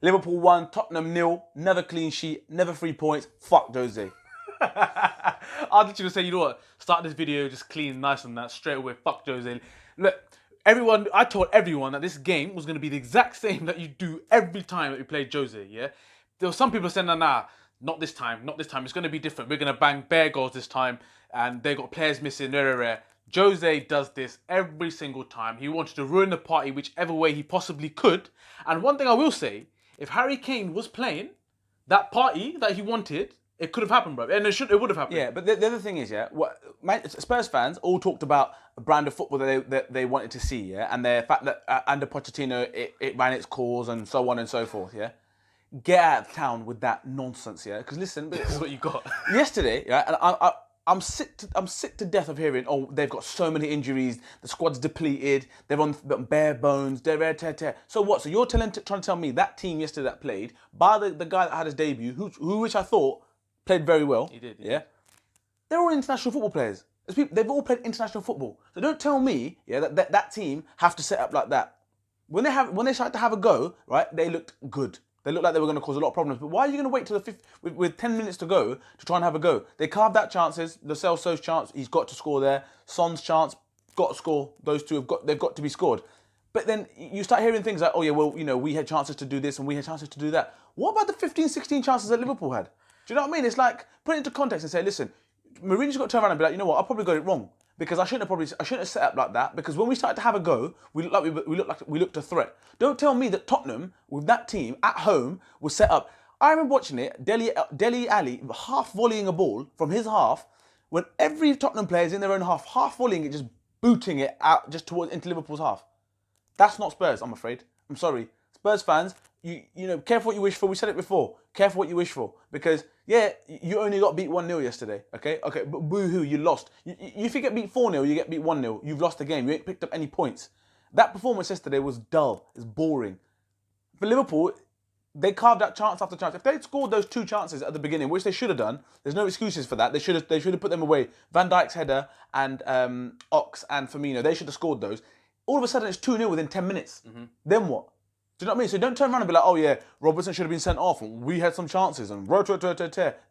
Liverpool 1, Tottenham 0, never clean sheet, never 3 points. Fuck Jose. I thought you were saying, you know what? Start this video just clean, nice and that straight away. Fuck Jose. Look, I told everyone that this game was going to be the exact same that you do every time that you play Jose. Yeah, there were some people saying, nah, not this time, not this time. It's going to be different. We're going to bang bare goals this time, and they got players missing. Jose does this every single time. He wanted to ruin the party whichever way he possibly could. And one thing I will say, if Harry Kane was playing that party that he wanted, it could have happened, bro. And it would have happened. Yeah, but the other thing is, Spurs fans all talked about a brand of football that they wanted to see, yeah, and the fact that under Pochettino it ran its course and so on and so forth, yeah. Get out of town with that nonsense, yeah. Because listen, This is what you got. yesterday, yeah, and I'm sick to death of hearing, oh, they've got so many injuries, the squad's depleted, they're on bare bones, they're. So what? So you're trying to tell me that team yesterday that played, by the guy that had his debut, which I thought played very well. He did. Yeah. They're all international football players. They've all played international football. So don't tell me, yeah, that team have to set up like that. When they started to have a go, right, they looked good. They looked like they were going to cause a lot of problems. But why are you going to wait till the fifth with 10 minutes to go to try and have a go? They carved out chances. Lo Celso's chance, he's got to score there. Son's chance, got to score. Those two they've got to be scored. But then you start hearing things like, oh yeah, well, we had chances to do this and we had chances to do that. What about the 15, 16 chances that Liverpool had? Do you know what I mean? It's like, put it into context and say, listen, Mourinho's got to turn around and be like, you know what, I probably got it wrong. Because I shouldn't have set up like that. Because when we started to have a go, we looked a threat. Don't tell me that Tottenham with that team at home was set up. I remember watching it, Dele Alli half volleying a ball from his half, when every Tottenham player is in their own half volleying it, just booting it out just towards into Liverpool's half. That's not Spurs, I'm afraid. I'm sorry. Spurs fans, you know, careful what you wish for. We said it before. Careful what you wish for. Because, yeah, you only got beat 1-0 yesterday, okay? Okay, but boo-hoo, you lost. If you get beat 4-0, you get beat 1-0, you've lost the game. You ain't picked up any points. That performance yesterday was dull. It's boring. For Liverpool, they carved out chance after chance. If they'd scored those 2 chances at the beginning, which they should have done, there's no excuses for that. They should have put them away. Van Dijk's header and Ox and Firmino, they should have scored those. All of a sudden, it's 2-0 within 10 minutes. Mm-hmm. Then what? Do you know what I mean? So don't turn around and be like, oh yeah, Robertson should have been sent off and we had some chances and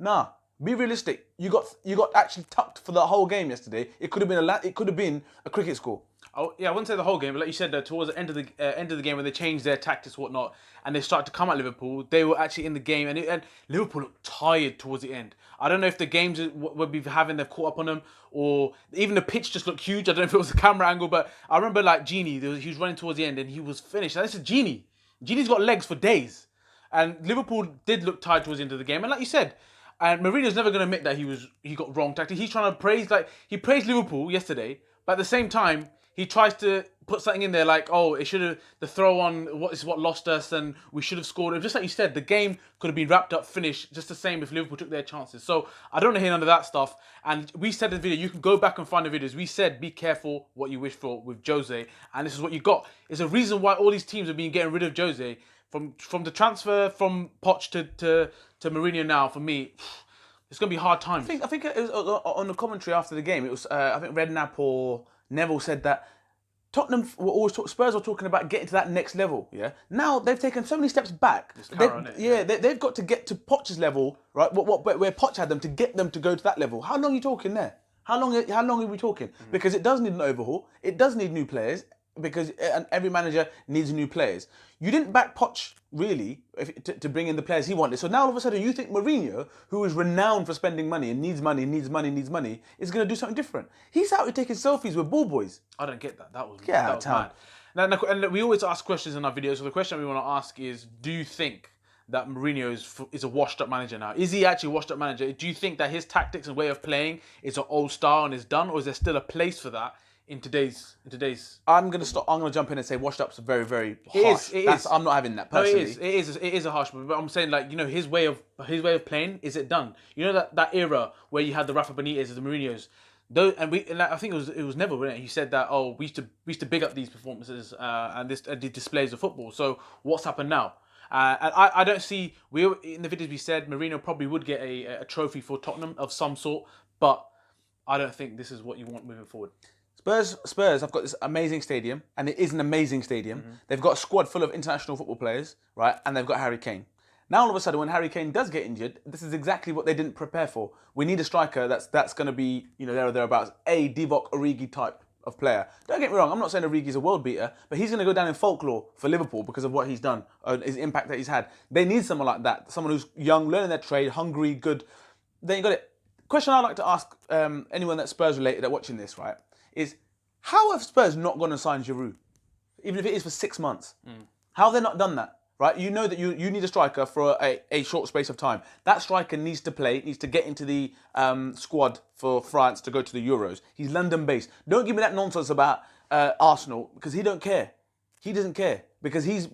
Nah, be realistic. You got actually tucked for the whole game yesterday. It could have been a cricket score. Oh, yeah, I wouldn't say the whole game, but like you said, towards the end of the game when they changed their tactics and whatnot, and they started to come at Liverpool, they were actually in the game, and Liverpool looked tired towards the end. I don't know if the games we'll be having, they've caught up on them, or even the pitch just looked huge. I don't know if it was the camera angle, but I remember like Genie, he was running towards the end and he was finished. And this is Genie. Genie's got legs for days. And Liverpool did look tired towards the end of the game. And like you said, and Mourinho's never going to admit that he got wrong tactics. He's trying to he praised Liverpool yesterday, but at the same time, he tries to put something in there like, oh, the throw on what lost us and we should have scored. Just like you said, the game could have been wrapped up, finished, just the same if Liverpool took their chances. So I don't want to hear none of that stuff. And we said in the video, you can go back and find the videos. We said, be careful what you wish for with Jose. And this is what you got. It's a reason why all these teams have been getting rid of Jose. From the transfer from Poch to Mourinho now, for me, it's going to be hard times. I think it was on the commentary after the game, it was, I think Redknapp or Neville said that Spurs were talking about getting to that next level. Yeah. Now they've taken so many steps back. They've got to get to Poch's level, right? Where Poch had them to get them to go to that level. How long are you talking there? How long are we talking? Mm-hmm. Because it does need an overhaul. It does need new players. Because every manager needs new players. You didn't back Poch, really, to bring in the players he wanted. So now all of a sudden you think Mourinho, who is renowned for spending money and needs money, is going to do something different. He's out here taking selfies with ball boys. I don't get that. That was mad. Now, and we always ask questions in our videos. So the question we want to ask is, do you think that Mourinho is a washed-up manager now? Is he actually a washed-up manager? Do you think that his tactics and way of playing is an old style and is done? Or is there still a place for that in today's? I'm gonna jump in and say washed up's very, very harsh. It is. I'm not having that personally. No, it is a harsh, but I'm saying, like, you know, his way of playing, is it done? You know that era where you had the Rafa Benitez, the Mourinho's, and I think it was Neville, wasn't it? He said that, oh, we used to big up these performances and the displays of football. So what's happened now? And I don't see, in the videos we said Mourinho probably would get a trophy for Tottenham of some sort, but I don't think this is what you want moving forward. Spurs have got this amazing stadium, and it is an amazing stadium. They've got a squad full of international football players, right? And they've got Harry Kane. Now all of a sudden, when Harry Kane does get injured, this is exactly what they didn't prepare for. We need a striker that's going to be, there or thereabouts, a Divock Origi type of player. Don't get me wrong, I'm not saying Origi's a world beater, but he's going to go down in folklore for Liverpool because of what he's done, his impact that he's had. They need someone like that, someone who's young, learning their trade, hungry, good. Then you got it. Question I'd like to ask anyone that's Spurs related that watching this, right, is how have Spurs not gone and signed Giroud, even if it is for 6 months? How have they not done that? Right, you know that you need a striker for a short space of time. That striker needs to play, needs to get into the squad for France to go to the Euros. He's London-based. Don't give me that nonsense about Arsenal, because he don't care. He doesn't care, because he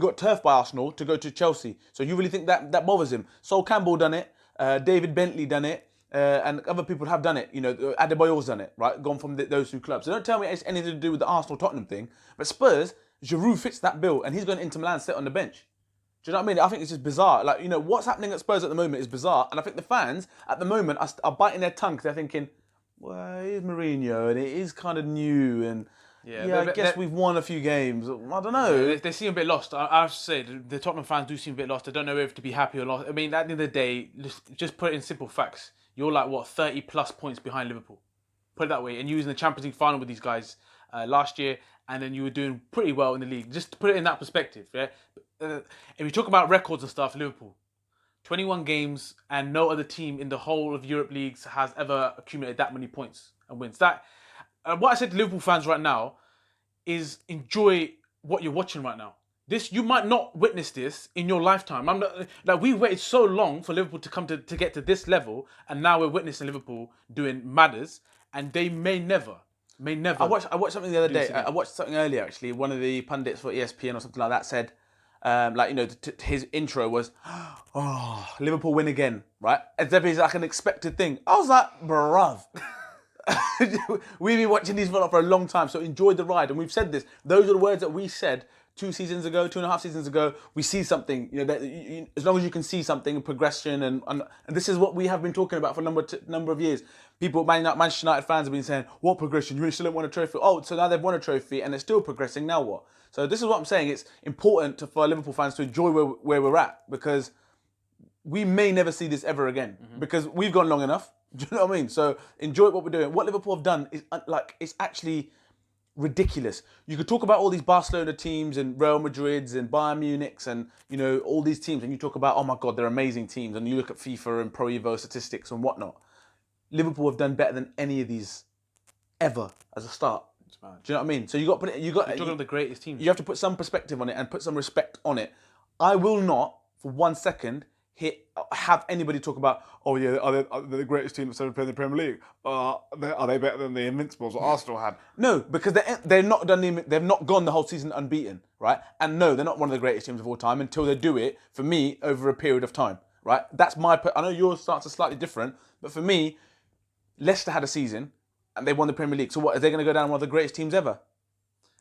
got turfed by Arsenal to go to Chelsea. So you really think that bothers him? Sol Campbell done it. David Bentley done it. And other people have done it. Adebayor's done it, right? Gone from those two clubs. So don't tell me it's anything to do with the Arsenal-Tottenham thing. But Spurs, Giroud fits that bill, and he's going into Milan, sit on the bench. Do you know what I mean? I think it's just bizarre. What's happening at Spurs at the moment is bizarre, and I think the fans at the moment are biting their tongue because they're thinking, well, it is Mourinho, and it is kind of new, and I guess we've won a few games. I don't know. They seem a bit lost. I have to say, the Tottenham fans do seem a bit lost. They don't know if to be happy or not. I mean, at the end of the day, just put it in simple facts. You're 30 plus points behind Liverpool. Put it that way. And you was in the Champions League final with these guys last year, and then you were doing pretty well in the league. Just to put it in that perspective, yeah. If you talk about records and stuff, Liverpool, 21 games, and no other team in the whole of Europe leagues has ever accumulated that many points and wins. What I said to Liverpool fans right now is enjoy what you're watching right now. You might not witness this in your lifetime. We waited so long for Liverpool to come to get to this level, and now we're witnessing Liverpool doing matters, and they may never. I watched something the other day. I watched something earlier actually. One of the pundits for ESPN or something like that said, his intro was, "Oh, Liverpool win again," right? As if it's like an expected thing. I was like, bruv. We've been watching these for a long time, so enjoy the ride. And we've said this. Those are the words that we said 2.5 seasons ago. We see something, as long as you can see something, progression, and this is what we have been talking about for a number of years. People, Manchester United fans have been saying, what progression? You still don't want a trophy. Oh, so now they've won a trophy and they're still progressing. Now what? So this is what I'm saying. It's important for Liverpool fans to enjoy where we're at, because we may never see this ever again, because we've gone long enough. Do you know what I mean? So enjoy what we're doing. What Liverpool have done is it's actually ridiculous. You could talk about all these Barcelona teams and Real Madrids and Bayern Munichs and all these teams, and you talk about, oh my God, they're amazing teams, and you look at FIFA and Pro Evo statistics and whatnot. Liverpool have done better than any of these ever as a start. Do you know what I mean? So you're talking about the greatest teams. You have to put some perspective on it and put some respect on it. I will not for 1 second have anybody talk about, oh yeah, are they the greatest team that's ever played in the Premier League? Are they better than the Invincibles that Arsenal had? No, because they've not gone the whole season unbeaten, right? And no, they're not one of the greatest teams of all time until they do it, for me, over a period of time, right? That's I know yours starts slightly different, but for me, Leicester had a season and they won the Premier League. So what, are they going to go down one of the greatest teams ever?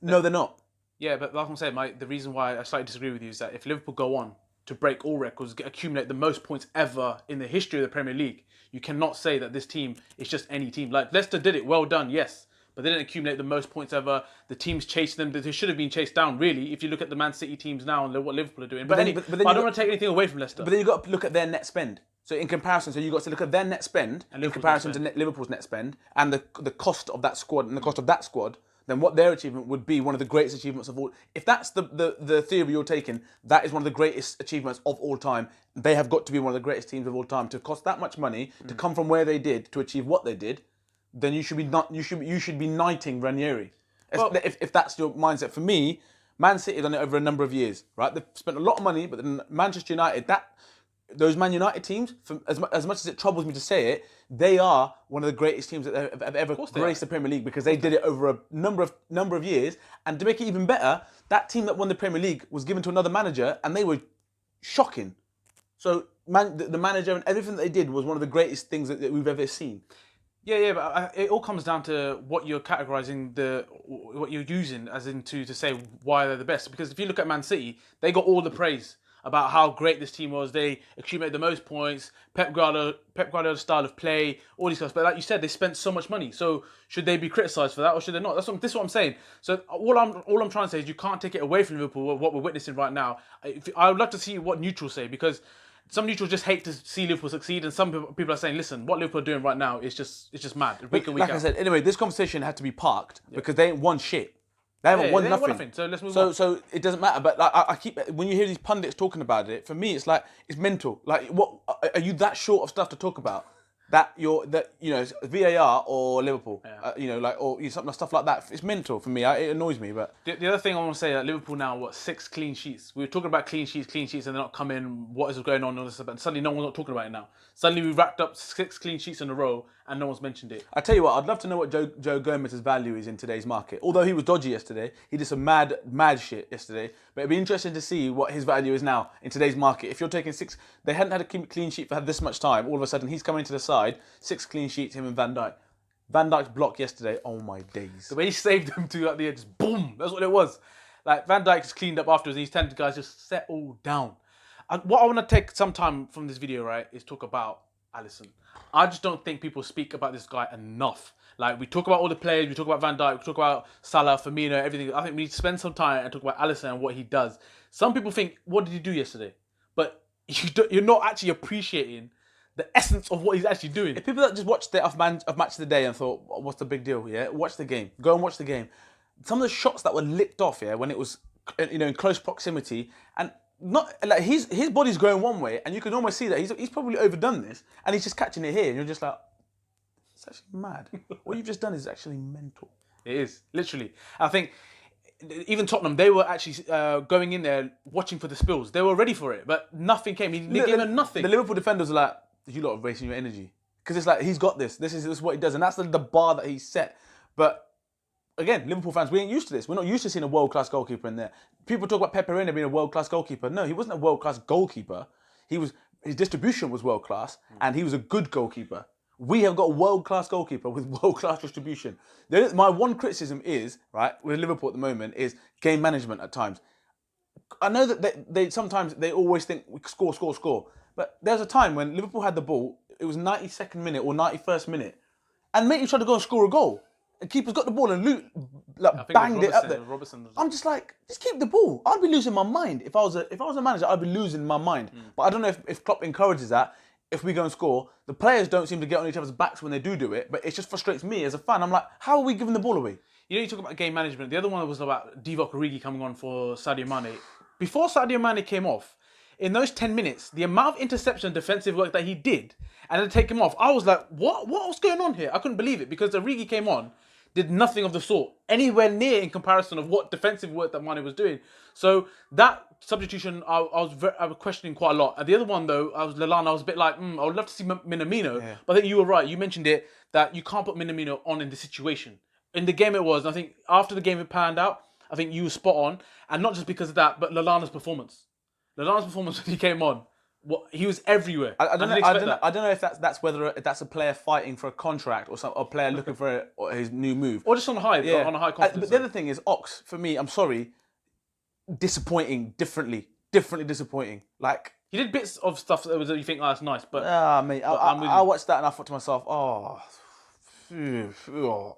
No, they're not. Yeah, but like I'm saying, the reason why I slightly disagree with you is that if Liverpool go on to break all records, accumulate the most points ever in the history of the Premier League, you cannot say that this team is just any team. Like, Leicester did it, well done, yes, but they didn't accumulate the most points ever. The teams chased them. They should have been chased down, really, if you look at the Man City teams now and what Liverpool are doing. But I don't want to take anything away from Leicester. But then you've got to look at their net spend. So in comparison, you've got to look at their net spend in comparison to Liverpool's net spend, and the cost of that squad and the cost of that squad, then what their achievement would be one of the greatest achievements of all. If that's the theory you're taking, that is one of the greatest achievements of all time. They have got to be one of the greatest teams of all time. To cost that much money, to come from where they did, to achieve what they did, then you should be knighting Ranieri. If that's your mindset. For me, Man City have done it over a number of years, right? They've spent a lot of money, but then Manchester United, those Man United teams, as much as it troubles me to say it, they are one of the greatest teams that have ever graced the Premier League, because they did it over a number of years. And to make it even better, that team that won the Premier League was given to another manager, and they were shocking. So the manager and everything that they did was one of the greatest things that we've ever seen. Yeah, but it all comes down to what you're categorising, what you're using as in to say why they're the best. Because if you look at Man City, they got all the praise. about how great this team was. They accumulated the most points. Pep Guardiola's style of play, all these guys. But like you said, they spent so much money. So should they be criticised for that, or should they not? This is what I'm saying. So all I'm trying to say is you can't take it away from Liverpool. What we're witnessing right now. I would love to see what neutrals say, because some neutrals just hate to see Liverpool succeed, and some people are saying, listen, what Liverpool are doing right now is just mad. Week in, week like out. I said, anyway, this conversation had to be parked because they ain't won shit. They haven't won nothing. So let's move on. So it doesn't matter. But like, I keep, when you hear these pundits talking about it, for me, it's like, it's mental. Like, what are you that short of stuff to talk about? That it's VAR or Liverpool, or stuff like that. It's mental for me. It annoys me. But the other thing I want to say, that Liverpool now, 6 clean sheets. We were talking about clean sheets, and they're not coming. What is going on? All this stuff, and suddenly no one's not talking about it now. Suddenly we've racked up 6 clean sheets in a row, and no one's mentioned it. I tell you what, I'd love to know what Joe Gomez's value is in today's market. Although he was dodgy yesterday, he did some mad shit yesterday. But it'd be interesting to see what his value is now in today's market. If you're taking 6, they hadn't had a clean sheet for this much time. All of a sudden, he's coming to the side. 6 clean sheets, him and Van Dijk. Van Dijk's block yesterday, oh my days. The way he saved them to at the end, just boom. That's what it was. Like, Van Dijk has cleaned up afterwards, and he's telling the guys just settle down. And what I want to take some time from this video, right, is talk about Alisson. I just don't think people speak about this guy enough. Like, we talk about all the players, we talk about Van Dijk, we talk about Salah, Firmino, everything. I think we need to spend some time and talk about Alisson and what he does. Some people think, what did he do yesterday? But you're not actually appreciating the essence of what he's actually doing. If people that just watched the match of the day and thought, what's the big deal? Yeah, watch the game. Go and watch the game. Some of the shots that were licked off, when it was, in close proximity, and not like his body's going one way, and you can almost see that he's probably overdone this, and he's just catching it here, and you're just like, it's actually mad. What you've just done is actually mental. It is, literally. I think even Tottenham, they were actually going in there watching for the spills. They were ready for it, but nothing came. They gave them nothing. The Liverpool defenders are like, you lot are wasting your energy. Because it's like, he's got this. This is what he does. And that's the bar that he's set. But again, Liverpool fans, we ain't used to this. We're not used to seeing a world-class goalkeeper in there. People talk about Pepe Reina being a world-class goalkeeper. No, he wasn't a world-class goalkeeper. His distribution was world-class, and he was a good goalkeeper. We have got a world-class goalkeeper with world-class distribution. My one criticism is, right, with Liverpool at the moment, is game management at times. I know that they sometimes always think we score. But there's a time when Liverpool had the ball, it was 92nd minute or 91st minute, and mate, you tried to go and score a goal. And keeper's got the ball and banged it up there. I'm just like, just keep the ball. I'd be losing my mind. If I was a manager, I'd be losing my mind. But I don't know if Klopp encourages that. If we go and score, the players don't seem to get on each other's backs when they do it, but it just frustrates me as a fan. I'm like, how are we giving the ball away? You talk about game management. The other one was about Divock Origi coming on for Sadio Mane. Before Sadio Mane came off, in those 10 minutes, the amount of interception and defensive work that he did, and then take him off, I was like, what was going on here? I couldn't believe it, because Origi came on, did nothing of the sort, anywhere near in comparison of what defensive work that Mane was doing. So that substitution, I was questioning quite a lot. And the other one, though, I was a bit like, I would love to see Minamino. Yeah. But I think you were right. You mentioned it, that you can't put Minamino on in this situation. In the game it was, and I think after the game it panned out, I think you were spot on. And not just because of that, but Lallana's performance. Lallana's performance when he came on, he was everywhere. I don't know if that's whether that's a player fighting for a contract or a player looking for his new move, or just on a high confidence. But the other thing is Ox, for me, I'm sorry, disappointing, differently disappointing. Like, he did bits of stuff that you think, that's nice, but mate, I watched that and I thought to myself,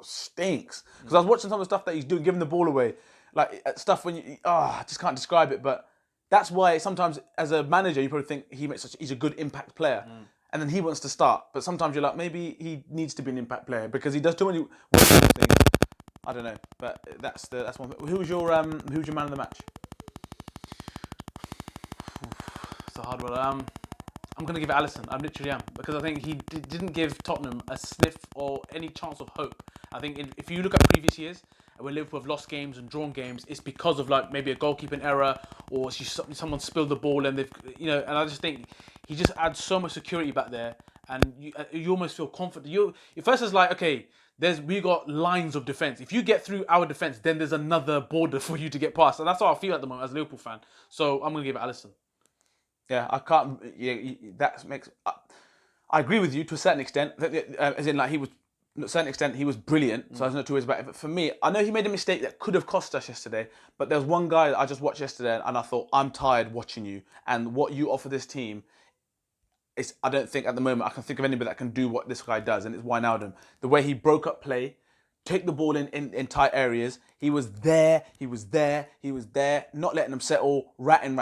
stinks, because I was watching some of the stuff that he's doing, giving the ball away, like stuff when I just can't describe it, but. That's why sometimes, as a manager, you probably think he's a good impact player, and then he wants to start. But sometimes you're like, maybe he needs to be an impact player because he does too many things. I don't know, but that's one. Who's your man of the match? It's a hard one. I'm gonna give it Alisson. I literally am, because I think he didn't give Tottenham a sniff or any chance of hope. I think if you look at previous years, when Liverpool have lost games and drawn games, it's because of like maybe a goalkeeping error or someone spilled the ball and they've, and I just think he just adds so much security back there, and you almost feel confident. Your first is like, okay, we got lines of defense. If you get through our defense, then there's another border for you to get past, and that's how I feel at the moment as a Liverpool fan. So I'm gonna give it Alisson. Yeah, I can't. Yeah, that makes. I agree with you to a certain extent. As in, like, he was to a certain extent, he was brilliant, so there's no two ways about it. But for me, I know he made a mistake that could have cost us yesterday, but there's one guy that I just watched yesterday and I thought, I'm tired watching you. And what you offer this team, I don't think at the moment I can think of anybody that can do what this guy does, and it's Wijnaldum. The way he broke up play, take the ball in tight areas. He was there, not letting them settle, ratting.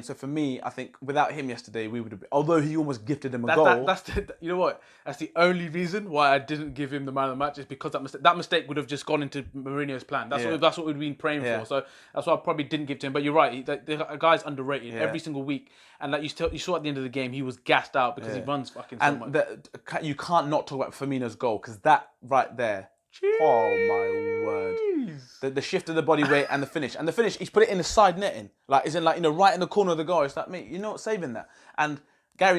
So for me, I think without him yesterday, we would have been, although he almost gifted them a goal. You know what? That's the only reason why I didn't give him the man of the match is because that mistake would have just gone into Mourinho's plan. That's what we've been praying for. So that's why I probably didn't give to him. But you're right, the guy's underrated every single week. And like you saw at the end of the game, he was gassed out because he runs fucking so much. You can't not talk about Firmino's goal because that right there. Jeez. Oh my word! The shift of the body weight and the finish, he's put it in the side netting, like right in the corner of the goal. It's like, mate, you're not saving that. And Gary